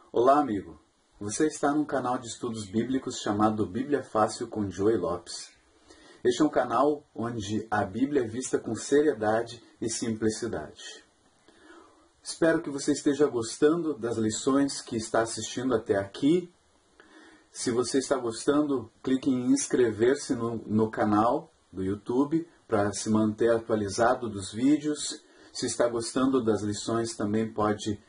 Olá, amigo! Você está num canal de estudos bíblicos chamado Bíblia Fácil com Joey Lopes. Este é um canal onde a Bíblia é vista com seriedade e simplicidade. Espero que você esteja gostando das lições que está assistindo até aqui. Se você está gostando, clique em inscrever-se no canal do YouTube para se manter atualizado dos vídeos. Se está gostando das lições, também pode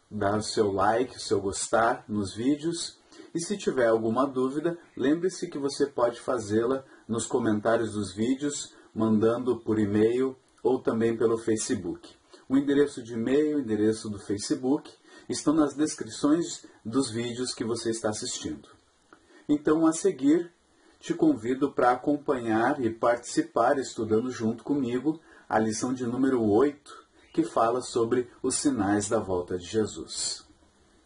dar o seu like, o seu gostar nos vídeos. E se tiver alguma dúvida, lembre-se que você pode fazê-la nos comentários dos vídeos, mandando por e-mail ou também pelo Facebook. O endereço de e-mail, o endereço do Facebook, estão nas descrições dos vídeos que você está assistindo. Então, a seguir, te convido para acompanhar e participar, estudando junto comigo, a lição de número 8, que fala sobre os sinais da volta de Jesus.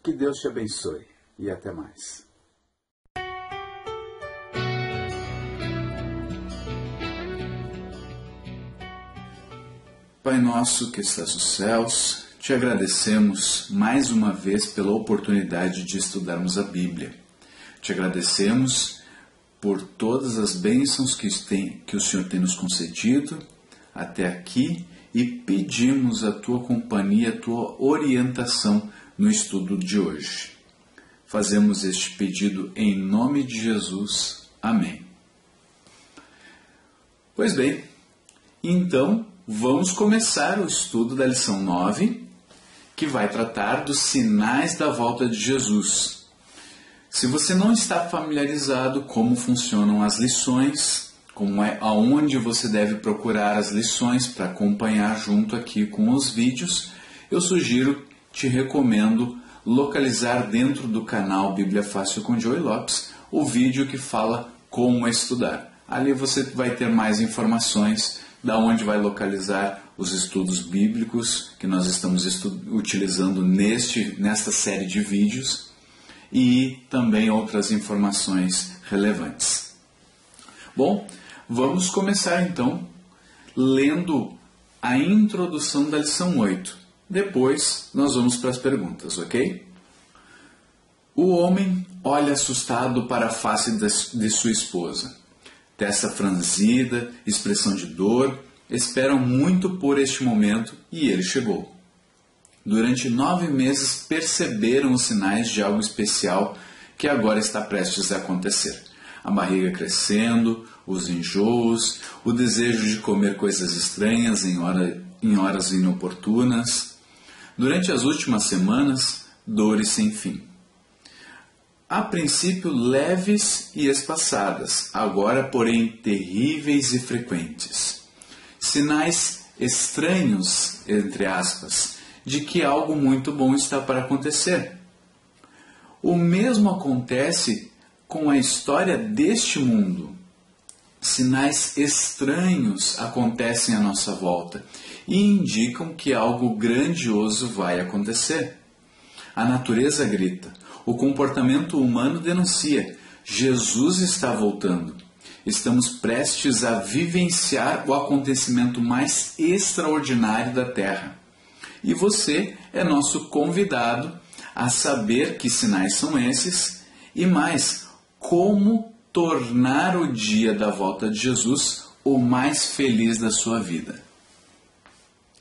Que Deus te abençoe e até mais. Pai nosso que estás nos céus, te agradecemos mais uma vez pela oportunidade de estudarmos a Bíblia. Te agradecemos por todas as bênçãos que o Senhor tem nos concedido até aqui e pedimos a tua companhia, a tua orientação no estudo de hoje. Fazemos este pedido em nome de Jesus. Amém. Pois bem, então vamos começar o estudo da lição 9, que vai tratar dos sinais da volta de Jesus. Se você não está familiarizado como funcionam as lições, como é aonde você deve procurar as lições para acompanhar junto aqui com os vídeos, eu te recomendo localizar dentro do canal Bíblia Fácil com Joey Lopes o vídeo que fala como estudar. Ali você vai ter mais informações da onde vai localizar os estudos bíblicos que nós estamos utilizando nesta série de vídeos e também outras informações relevantes. Bom, vamos começar então lendo a introdução da lição 8. Depois nós vamos para as perguntas, ok? O homem olha assustado para a face de sua esposa. Testa franzida, expressão de dor, esperam muito por este momento e ele chegou. Durante 9 meses perceberam os sinais de algo especial que agora está prestes a acontecer. A barriga crescendo, os enjoos, o desejo de comer coisas estranhas em horas inoportunas. Durante as últimas semanas, dores sem fim. A princípio leves e espaçadas, agora porém terríveis e frequentes. Sinais estranhos, entre aspas, de que algo muito bom está para acontecer. O mesmo acontece com a história deste mundo. Sinais estranhos acontecem à nossa volta e indicam que algo grandioso vai acontecer. A natureza grita, o comportamento humano denuncia, Jesus está voltando. Estamos prestes a vivenciar o acontecimento mais extraordinário da Terra. E você é nosso convidado a saber que sinais são esses e mais, como tornar o dia da volta de Jesus o mais feliz da sua vida.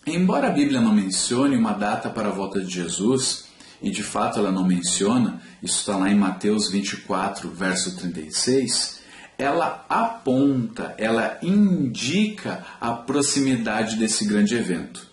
Embora a Bíblia não mencione uma data para a volta de Jesus, e de fato ela não menciona, isso está lá em Mateus 24, verso 36, ela aponta, ela indica a proximidade desse grande evento.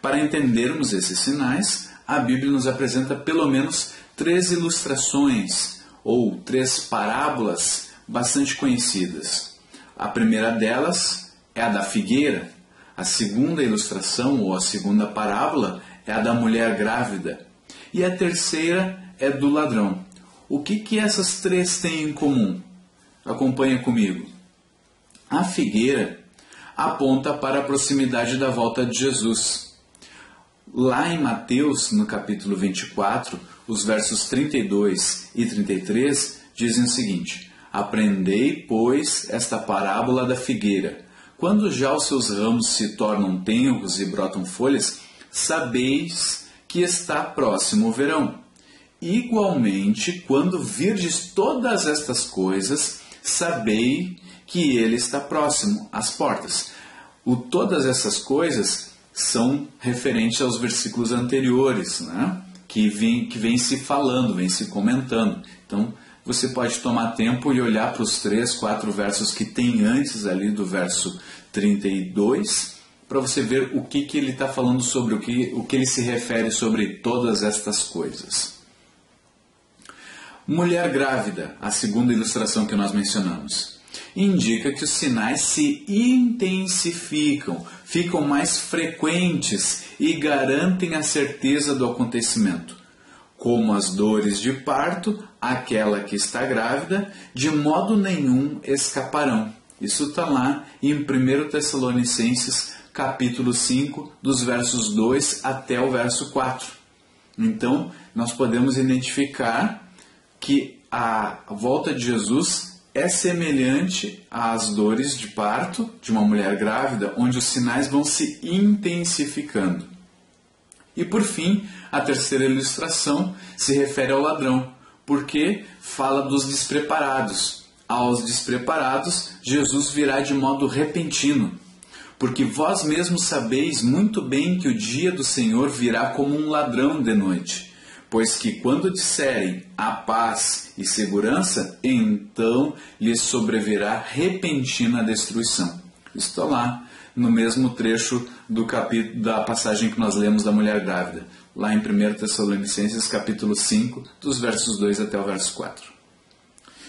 Para entendermos esses sinais, a Bíblia nos apresenta pelo menos 3 ilustrações, ou 3 parábolas bastante conhecidas. A primeira delas é a da figueira, a segunda ilustração, ou a segunda parábola, é a da mulher grávida, e a terceira é do ladrão. O que essas 3 têm em comum? Acompanha comigo. A figueira aponta para a proximidade da volta de Jesus. Lá em Mateus, no capítulo 24, os versos 32 e 33 dizem o seguinte: Aprendei, pois, esta parábola da figueira. Quando já os seus ramos se tornam tenros e brotam folhas, sabeis que está próximo o verão. igualmente, quando virdes todas estas coisas, sabei que ele está próximo às portas. O todas essas coisas são referentes aos versículos anteriores, né? que vem se falando, vem se comentando. Então, você pode tomar tempo e olhar para os 3, 4 versos que tem antes ali do verso 32, para você ver o que ele está falando sobre, o que ele se refere sobre todas estas coisas. Mulher grávida, a segunda ilustração que nós mencionamos, indica que os sinais se intensificam, ficam mais frequentes e garantem a certeza do acontecimento. Como as dores de parto, aquela que está grávida, de modo nenhum escaparão. Isso está lá em 1 Tessalonicenses, capítulo 5, dos versos 2 até o verso 4. Então, nós podemos identificar que a volta de Jesus é semelhante às dores de parto de uma mulher grávida, onde os sinais vão se intensificando. E por fim, a terceira ilustração se refere ao ladrão, porque fala dos despreparados. Aos despreparados, Jesus virá de modo repentino, porque vós mesmos sabeis muito bem que o dia do Senhor virá como um ladrão de noite. Pois que quando disserem a paz e segurança, então lhes sobrevirá repentina destruição. Estou lá no mesmo trecho do capítulo da passagem que nós lemos da mulher grávida, lá em 1 Tessalonicenses capítulo 5, dos versos 2 até o verso 4.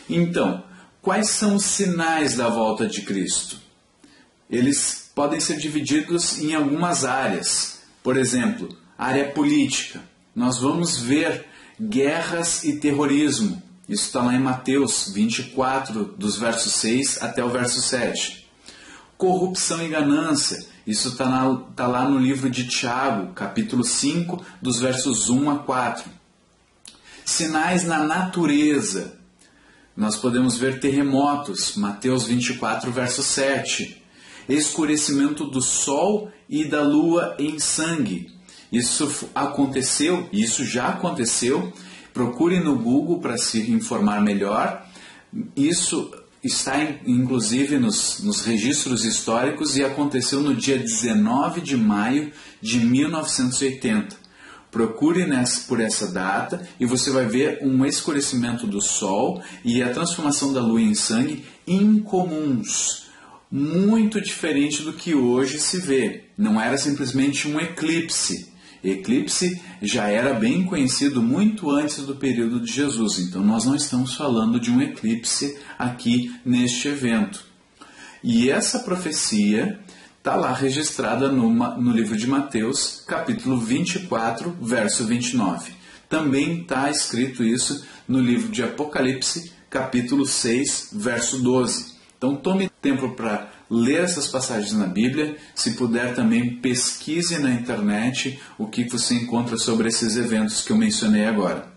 Então, quais são os sinais da volta de Cristo? Eles podem ser divididos em algumas áreas. Por exemplo, área política. Nós vamos ver guerras e terrorismo. Isso está lá em Mateus 24, dos versos 6 até o verso 7. Corrupção e ganância. Isso está lá no livro de Tiago, capítulo 5, dos versos 1 a 4. Sinais na natureza. Nós podemos ver terremotos. Mateus 24, verso 7. Escurecimento do sol e da lua em sangue. Isso aconteceu, isso já aconteceu. Procure no Google para se informar melhor. Isso está inclusive nos registros históricos e aconteceu no dia 19 de maio de 1980. Procure por essa data e você vai ver um escurecimento do sol e a transformação da lua em sangue incomuns. Muito diferente do que hoje se vê. Não era simplesmente um eclipse. Eclipse já era bem conhecido muito antes do período de Jesus, então nós não estamos falando de um eclipse aqui neste evento. E essa profecia está lá registrada no livro de Mateus, capítulo 24, verso 29. Também está escrito isso no livro de Apocalipse, capítulo 6, verso 12. Então tome tempo para ler essas passagens na Bíblia. Se puder também pesquise na internet o que você encontra sobre esses eventos que eu mencionei agora.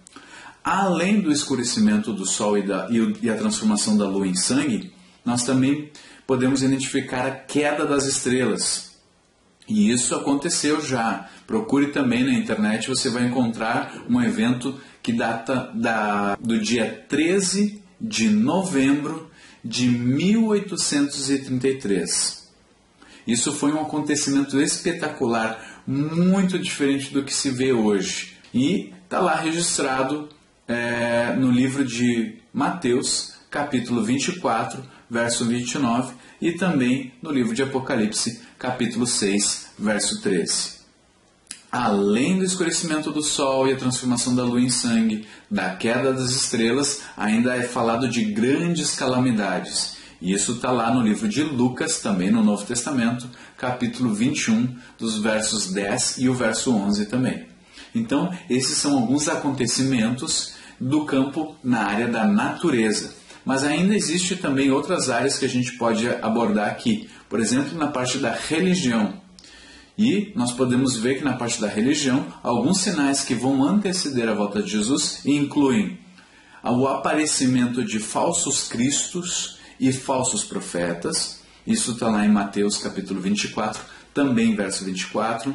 Além do escurecimento do sol e a transformação da lua em sangue, nós também podemos identificar a queda das estrelas. E isso aconteceu já. Procure também na internet, você vai encontrar um evento que data do dia 13 de novembro de 1833. Isso foi um acontecimento espetacular, muito diferente do que se vê hoje. E está lá registrado no livro de Mateus, capítulo 24, verso 29, e também no livro de Apocalipse, capítulo 6, verso 13. Além do escurecimento do sol e a transformação da lua em sangue, da queda das estrelas, ainda é falado de grandes calamidades. E isso está lá no livro de Lucas, também no Novo Testamento, capítulo 21, dos versos 10 e o verso 11 também. Então, esses são alguns acontecimentos do campo na área da natureza. Mas ainda existe também outras áreas que a gente pode abordar aqui. Por exemplo, na parte da religião. E nós podemos ver que na parte da religião, alguns sinais que vão anteceder a volta de Jesus incluem o aparecimento de falsos cristos e falsos profetas. Isso está lá em Mateus capítulo 24, também verso 24.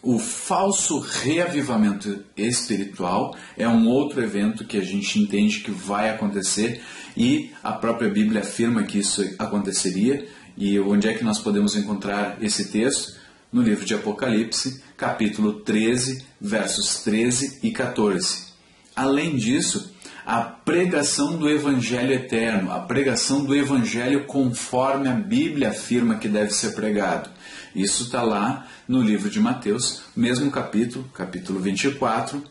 O falso reavivamento espiritual é um outro evento que a gente entende que vai acontecer e a própria Bíblia afirma que isso aconteceria. E onde é que nós podemos encontrar esse texto? No livro de Apocalipse, capítulo 13, versos 13 e 14. Além disso, a pregação do Evangelho eterno, a pregação do Evangelho conforme a Bíblia afirma que deve ser pregado. Isso está lá no livro de Mateus, mesmo capítulo 24,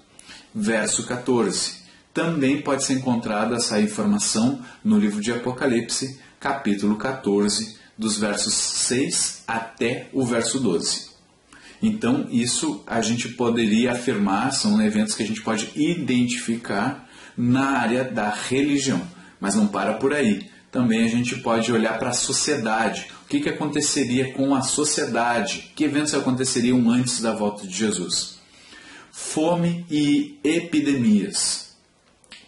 verso 14. Também pode ser encontrada essa informação no livro de Apocalipse, capítulo 14, dos versos 6 até o verso 12. Então, isso a gente poderia afirmar, são eventos que a gente pode identificar na área da religião, mas não para por aí. Também a gente pode olhar para a sociedade. O que aconteceria com a sociedade? Que eventos aconteceriam antes da volta de Jesus? Fome e epidemias.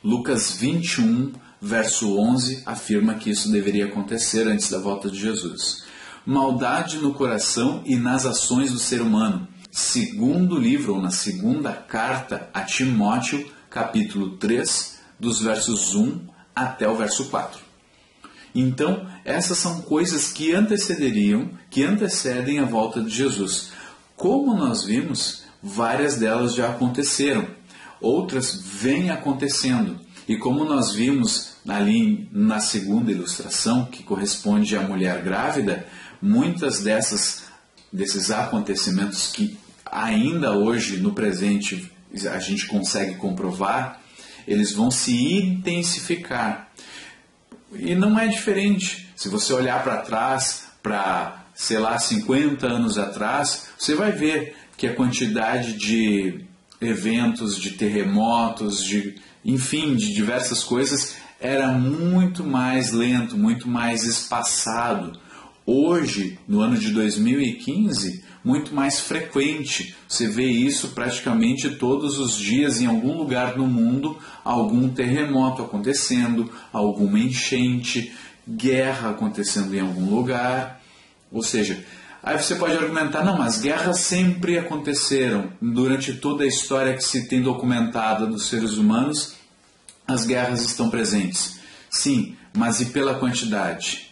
Lucas 21, verso 11, afirma que isso deveria acontecer antes da volta de Jesus. Maldade no coração e nas ações do ser humano. Segundo livro, ou na segunda carta a Timóteo, capítulo 3, dos versos 1 até o verso 4. Então, essas são coisas que antecedem a volta de Jesus. Como nós vimos, várias delas já aconteceram, outras vêm acontecendo. E como nós vimos ali na segunda ilustração, que corresponde à mulher grávida, muitas desses acontecimentos que ainda hoje, no presente, a gente consegue comprovar, eles vão se intensificar. E não é diferente. Se você olhar para trás, para, 50 anos atrás, você vai ver que a quantidade de eventos, de terremotos, de diversas coisas, era muito mais lento, muito mais espaçado. Hoje, no ano de 2015, muito mais frequente. Você vê isso praticamente todos os dias em algum lugar no mundo, algum terremoto acontecendo, alguma enchente, guerra acontecendo em algum lugar. Ou seja, aí você pode argumentar, não, mas guerras sempre aconteceram. Durante toda a história que se tem documentada dos seres humanos, as guerras estão presentes. Sim, mas e pela quantidade?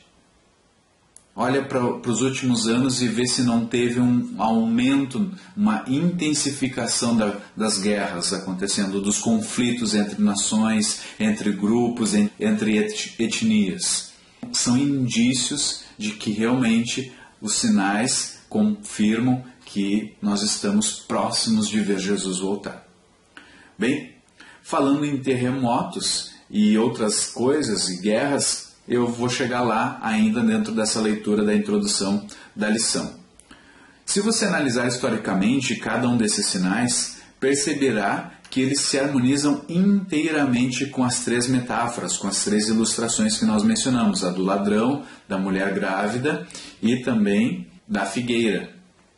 Olha para os últimos anos e vê se não teve um aumento, uma intensificação das guerras acontecendo, dos conflitos entre nações, entre grupos, entre etnias. São indícios de que realmente os sinais confirmam que nós estamos próximos de ver Jesus voltar. Bem, falando em terremotos e outras coisas e guerras, eu vou chegar lá ainda dentro dessa leitura da introdução da lição. Se você analisar historicamente cada um desses sinais, perceberá que eles se harmonizam inteiramente com as três metáforas, com as três ilustrações que nós mencionamos, a do ladrão, da mulher grávida e também da figueira.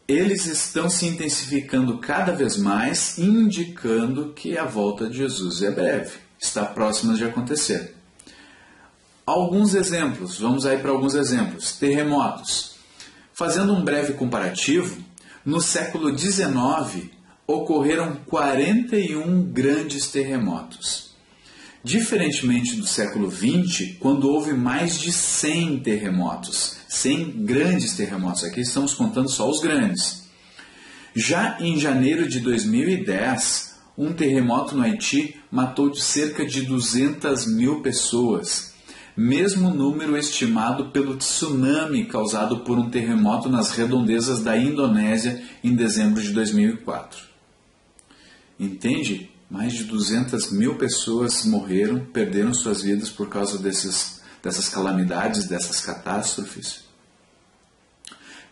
Eles estão se intensificando cada vez mais, indicando que a volta de Jesus é breve, está próxima de acontecer. Alguns exemplos, vamos aí para alguns exemplos. Terremotos. Fazendo um breve comparativo, no século XIX ocorreram 41 grandes terremotos. Diferentemente do século XX, quando houve mais de 100 terremotos, 100 grandes terremotos, aqui estamos contando só os grandes. Já em janeiro de 2010, um terremoto no Haiti matou cerca de 200 mil pessoas. Mesmo número estimado pelo tsunami causado por um terremoto nas redondezas da Indonésia em dezembro de 2004. Entende? Mais de 200 mil pessoas morreram, perderam suas vidas por causa dessas calamidades, dessas catástrofes.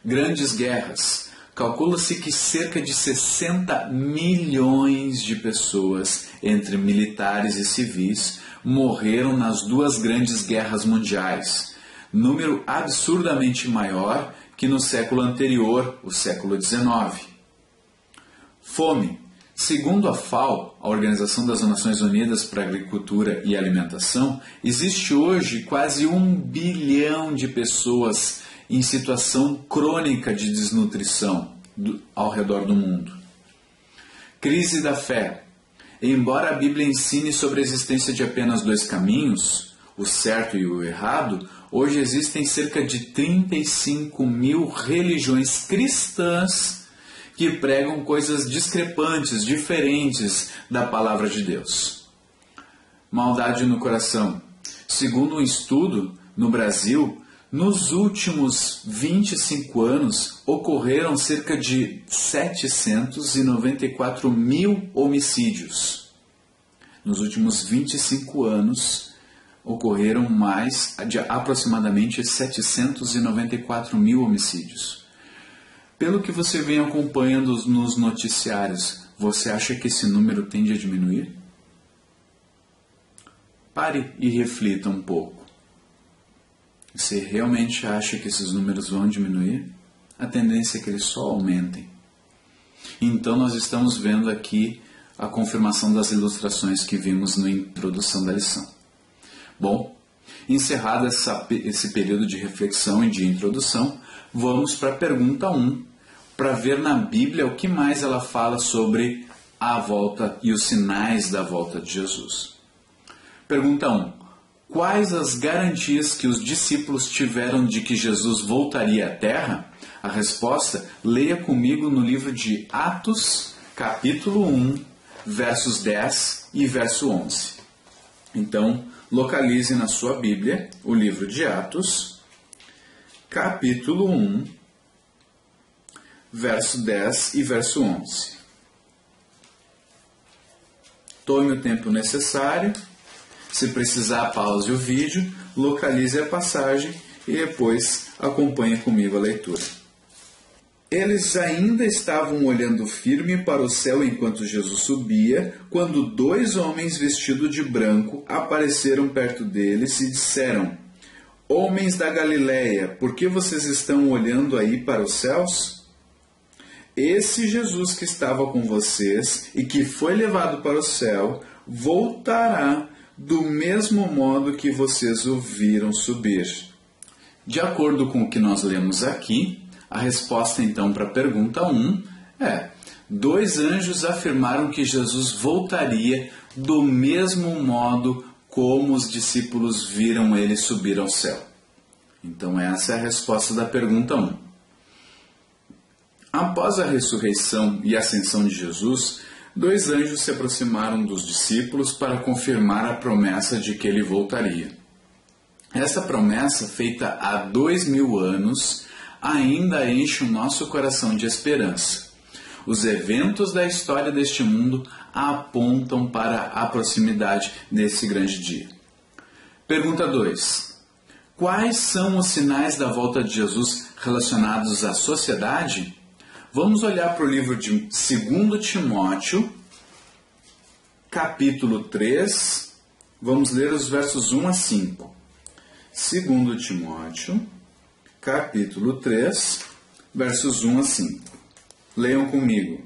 Grandes guerras. Calcula-se que cerca de 60 milhões de pessoas, entre militares e civis, morreram nas duas grandes guerras mundiais, número absurdamente maior que no século anterior, o século XIX. Fome. Segundo a FAO, a Organização das Nações Unidas para a Agricultura e Alimentação, existe hoje quase 1 bilhão de pessoas em situação crônica de desnutrição. ao redor do mundo. Crise da fé. Embora a Bíblia ensine sobre a existência de apenas dois caminhos, o certo e o errado, hoje existem cerca de 35 mil religiões cristãs que pregam coisas discrepantes, diferentes da palavra de Deus. Maldade no coração. Segundo um estudo, no Brasil, nos últimos 25 anos, ocorreram cerca de 794 mil homicídios. Nos últimos 25 anos, ocorreram mais de aproximadamente 794 mil homicídios. Pelo que você vem acompanhando nos noticiários, você acha que esse número tende a diminuir? Pare e reflita um pouco. Você realmente acha que esses números vão diminuir? A tendência é que eles só aumentem. Então nós estamos vendo aqui a confirmação das ilustrações que vimos na introdução da lição. Bom, encerrado esse período de reflexão e de introdução, vamos para a pergunta 1, para ver na Bíblia o que mais ela fala sobre a volta e os sinais da volta de Jesus. Pergunta 1. Quais as garantias que os discípulos tiveram de que Jesus voltaria à Terra? A resposta, leia comigo no livro de Atos, capítulo 1, versos 10 e verso 11. Então, localize na sua Bíblia o livro de Atos, capítulo 1, verso 10 e verso 11. Tome o tempo necessário. Se precisar, pause o vídeo, localize a passagem e depois acompanhe comigo a leitura. Eles ainda estavam olhando firme para o céu enquanto Jesus subia, quando dois homens vestidos de branco apareceram perto deles e disseram: Homens da Galileia, por que vocês estão olhando aí para os céus? Esse Jesus que estava com vocês e que foi levado para o céu, voltará do mesmo modo que vocês o viram subir. De acordo com o que nós lemos aqui, a resposta então para a pergunta 1 é: dois anjos afirmaram que Jesus voltaria do mesmo modo como os discípulos viram ele subir ao céu. Então essa é a resposta da pergunta 1. Após a ressurreição e ascensão de Jesus, dois anjos se aproximaram dos discípulos para confirmar a promessa de que ele voltaria. Essa promessa, feita há 2000 anos, ainda enche o nosso coração de esperança. Os eventos da história deste mundo apontam para a proximidade desse grande dia. Pergunta 2. Quais são os sinais da volta de Jesus relacionados à sociedade? Vamos olhar para o livro de 2 Timóteo, capítulo 3, vamos ler os versos 1 a 5. 2 Timóteo, capítulo 3, versos 1 a 5. Leiam comigo.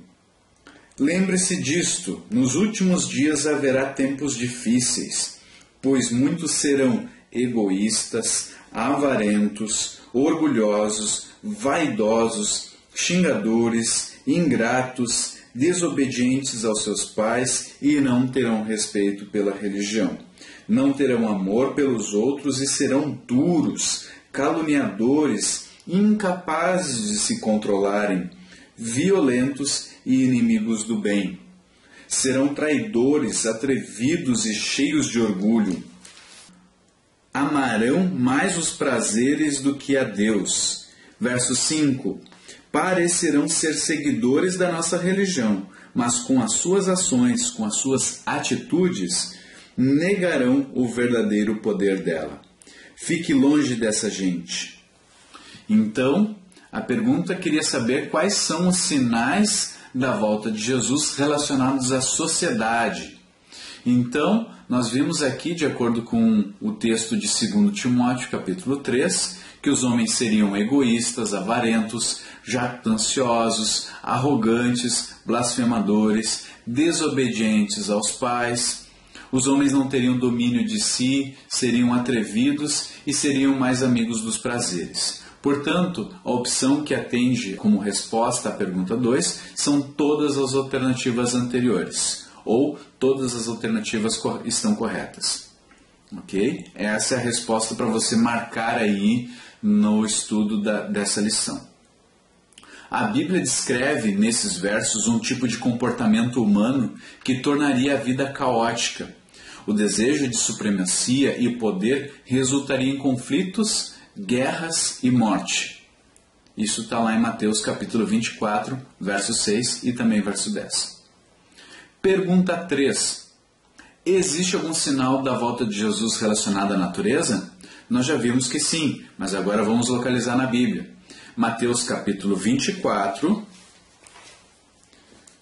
Lembre-se disto, nos últimos dias haverá tempos difíceis, pois muitos serão egoístas, avarentos, orgulhosos, vaidosos, xingadores, ingratos, desobedientes aos seus pais e não terão respeito pela religião. Não terão amor pelos outros e serão duros, caluniadores, incapazes de se controlarem, violentos e inimigos do bem. Serão traidores, atrevidos e cheios de orgulho. Amarão mais os prazeres do que a Deus. Verso 5. Parecerão ser seguidores da nossa religião, mas com as suas ações, com as suas atitudes, negarão o verdadeiro poder dela. Fique longe dessa gente. Então, a pergunta queria saber quais são os sinais da volta de Jesus relacionados à sociedade. Então, nós vimos aqui, de acordo com o texto de 2 Timóteo, capítulo 3, que os homens seriam egoístas, avarentos, jactanciosos, arrogantes, blasfemadores, desobedientes aos pais. Os homens não teriam domínio de si, seriam atrevidos e seriam mais amigos dos prazeres. Portanto, a opção que atende como resposta à pergunta 2 são todas as alternativas anteriores, ou todas as alternativas estão corretas. Ok? Essa é a resposta para você marcar aí no estudo dessa lição. A Bíblia descreve nesses versos um tipo de comportamento humano que tornaria a vida caótica. O desejo de supremacia e poder resultaria em conflitos, guerras e morte. Isso está lá em Mateus capítulo 24, verso 6 e também verso 10. Pergunta 3. Existe algum sinal da volta de Jesus relacionado à natureza? Nós já vimos que sim, mas agora vamos localizar na Bíblia. Mateus capítulo 24,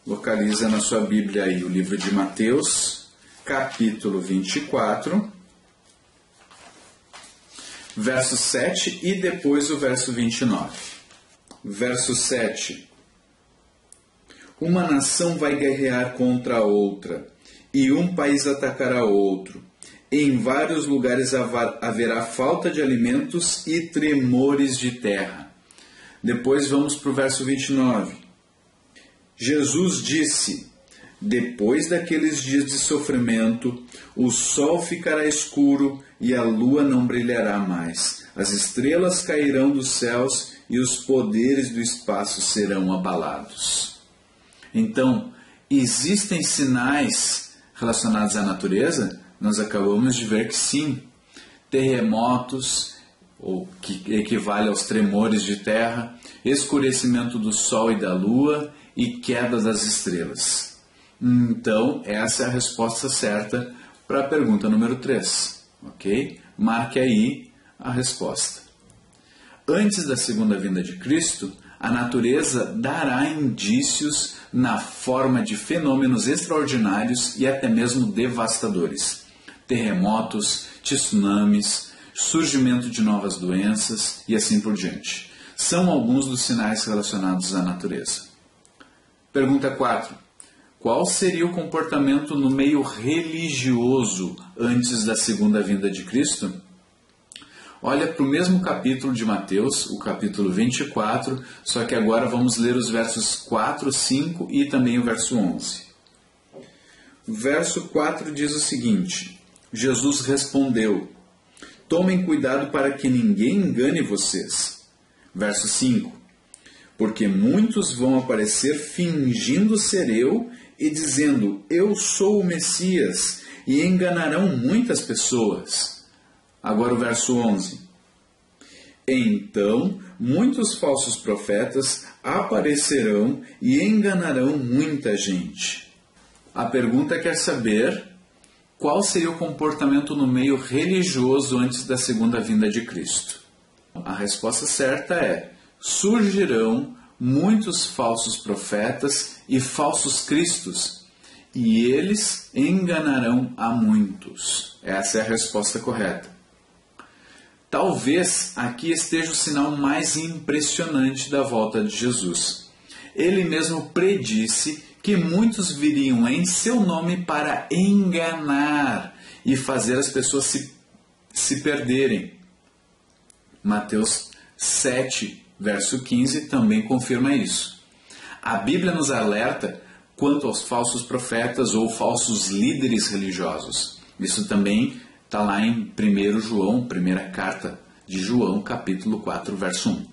localiza na sua Bíblia aí o livro de Mateus, capítulo 24, verso 7 e depois o verso 29. Verso 7. Uma nação vai guerrear contra a outra, e um país atacará outro. Em vários lugares haverá falta de alimentos e tremores de terra. Depois vamos para o verso 29. Jesus disse: depois daqueles dias de sofrimento, o sol ficará escuro e a lua não brilhará mais. As estrelas cairão dos céus e os poderes do espaço serão abalados. Então, existem sinais relacionados à natureza? Nós acabamos de ver que sim. Terremotos, ou que equivale aos tremores de terra, escurecimento do sol e da lua e queda das estrelas. Então, essa é a resposta certa para a pergunta número 3. Ok? Marque aí a resposta. Antes da segunda vinda de Cristo, a natureza dará indícios na forma de fenômenos extraordinários e até mesmo devastadores. Terremotos, tsunamis, surgimento de novas doenças e assim por diante. São alguns dos sinais relacionados à natureza. Pergunta 4. Qual seria o comportamento no meio religioso antes da segunda vinda de Cristo? Olha para o mesmo capítulo de Mateus, o capítulo 24, só que agora vamos ler os versos 4, 5 e também o verso 11. O verso 4 diz o seguinte: Jesus respondeu: tomem cuidado para que ninguém engane vocês. Verso 5. Porque muitos vão aparecer fingindo ser eu e dizendo: eu sou o Messias, e enganarão muitas pessoas. Agora o verso 11. Então, muitos falsos profetas aparecerão e enganarão muita gente. A pergunta quer saber qual seria o comportamento no meio religioso antes da segunda vinda de Cristo. A resposta certa é: surgirão muitos falsos profetas e falsos cristos, e eles enganarão a muitos. Essa é a resposta correta. Talvez aqui esteja o sinal mais impressionante da volta de Jesus. Ele mesmo predisse que muitos viriam em seu nome para enganar e fazer as pessoas se perderem. Mateus 7, verso 15, também confirma isso. A Bíblia nos alerta quanto aos falsos profetas ou falsos líderes religiosos. Isso também está lá em 1 João, primeira carta de João, capítulo 4, verso 1.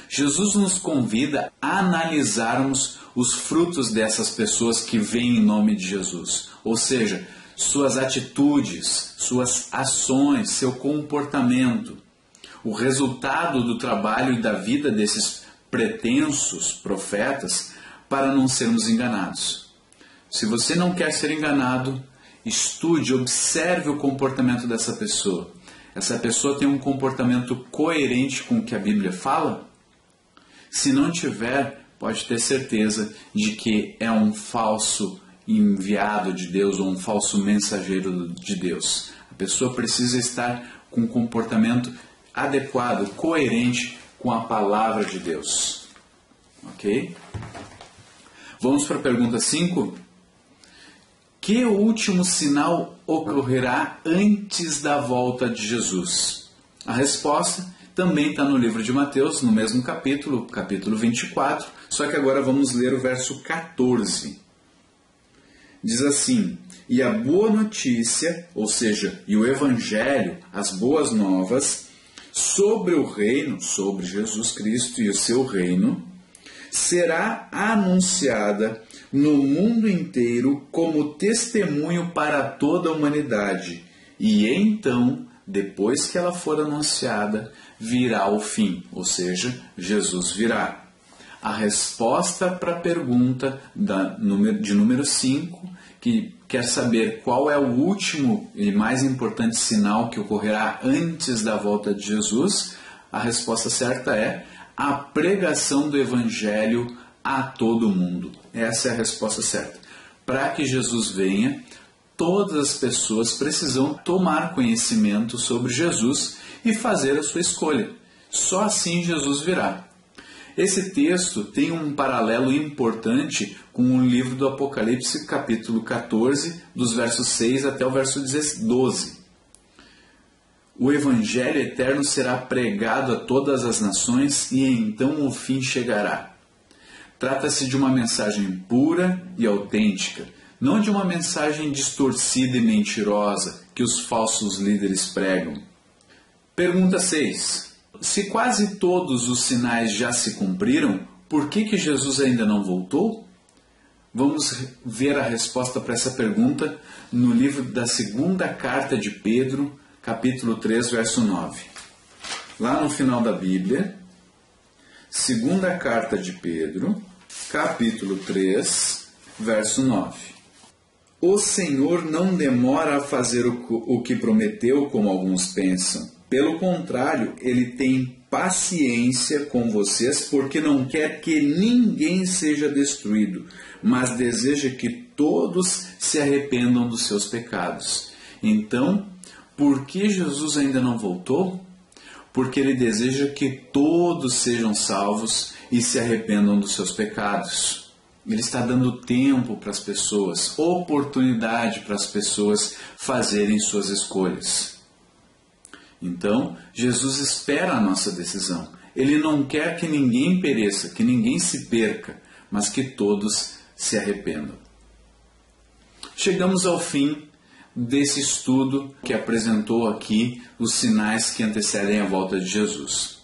Jesus nos convida a analisarmos os frutos dessas pessoas que vêm em nome de Jesus. Ou seja, suas atitudes, suas ações, seu comportamento. O resultado do trabalho e da vida desses pretensos profetas para não sermos enganados. Se você não quer ser enganado, estude, observe o comportamento dessa pessoa. Essa pessoa tem um comportamento coerente com o que a Bíblia fala? Se não tiver, pode ter certeza de que é um falso enviado de Deus ou um falso mensageiro de Deus. A pessoa precisa estar com um comportamento adequado, coerente com a palavra de Deus. Ok? Vamos para a pergunta 5? Que último sinal ocorrerá antes da volta de Jesus? A resposta também está no livro de Mateus, no mesmo capítulo, capítulo 24, só que agora vamos ler o verso 14. Diz assim: e a boa notícia, ou seja, e o evangelho, as boas novas, sobre o reino, sobre Jesus Cristo e o seu reino, será anunciada no mundo inteiro como testemunho para toda a humanidade. E então, depois que ela for anunciada, virá o fim, ou seja, Jesus virá. A resposta para a pergunta de número 5, que quer saber qual é o último e mais importante sinal que ocorrerá antes da volta de Jesus, a resposta certa é a pregação do Evangelho a todo mundo. Essa é a resposta certa. Para que Jesus venha, todas as pessoas precisam tomar conhecimento sobre Jesus e fazer a sua escolha. Só assim Jesus virá. Esse texto tem um paralelo importante com o livro do Apocalipse, capítulo 14, dos versos 6 até o verso 12. O Evangelho eterno será pregado a todas as nações e então o fim chegará. Trata-se de uma mensagem pura e autêntica, não de uma mensagem distorcida e mentirosa que os falsos líderes pregam. Pergunta 6. Se quase todos os sinais já se cumpriram, por que Jesus ainda não voltou? Vamos ver a resposta para essa pergunta no livro da segunda carta de Pedro, capítulo 3, verso 9. Lá no final da Bíblia, segunda carta de Pedro, capítulo 3, verso 9. O Senhor não demora a fazer o que prometeu, como alguns pensam. Pelo contrário, Ele tem paciência com vocês, porque não quer que ninguém seja destruído, mas deseja que todos se arrependam dos seus pecados. Então, por que Jesus ainda não voltou? Porque Ele deseja que todos sejam salvos e se arrependam dos seus pecados. Ele está dando tempo para as pessoas, oportunidade para as pessoas fazerem suas escolhas. Então, Jesus espera a nossa decisão. Ele não quer que ninguém pereça, que ninguém se perca, mas que todos se arrependam. Chegamos ao fim desse estudo que apresentou aqui os sinais que antecedem a volta de Jesus.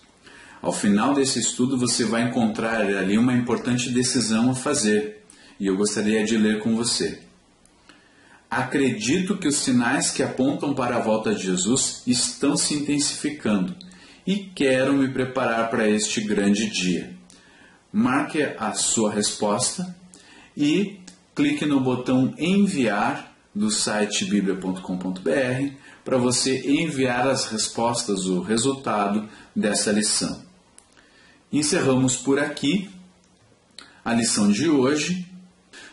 Ao final desse estudo você vai encontrar ali uma importante decisão a fazer, e eu gostaria de ler com você. Acredito que os sinais que apontam para a volta de Jesus estão se intensificando e quero me preparar para este grande dia. Marque a sua resposta e clique no botão enviar do site biblia.com.br para você enviar as respostas, o resultado dessa lição. Encerramos por aqui a lição de hoje.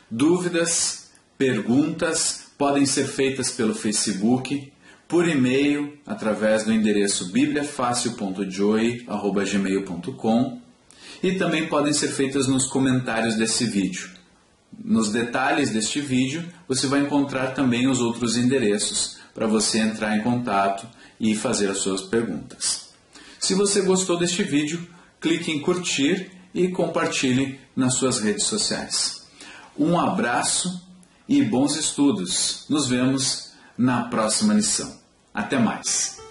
Dúvidas, perguntas podem ser feitas pelo Facebook, por e-mail, através do endereço bibliafacil.joy@gmail.com e também podem ser feitas nos comentários desse vídeo. Nos detalhes deste vídeo, você vai encontrar também os outros endereços para você entrar em contato e fazer as suas perguntas. Se você gostou deste vídeo, clique em curtir e compartilhe nas suas redes sociais. Um abraço e bons estudos. Nos vemos na próxima lição. Até mais!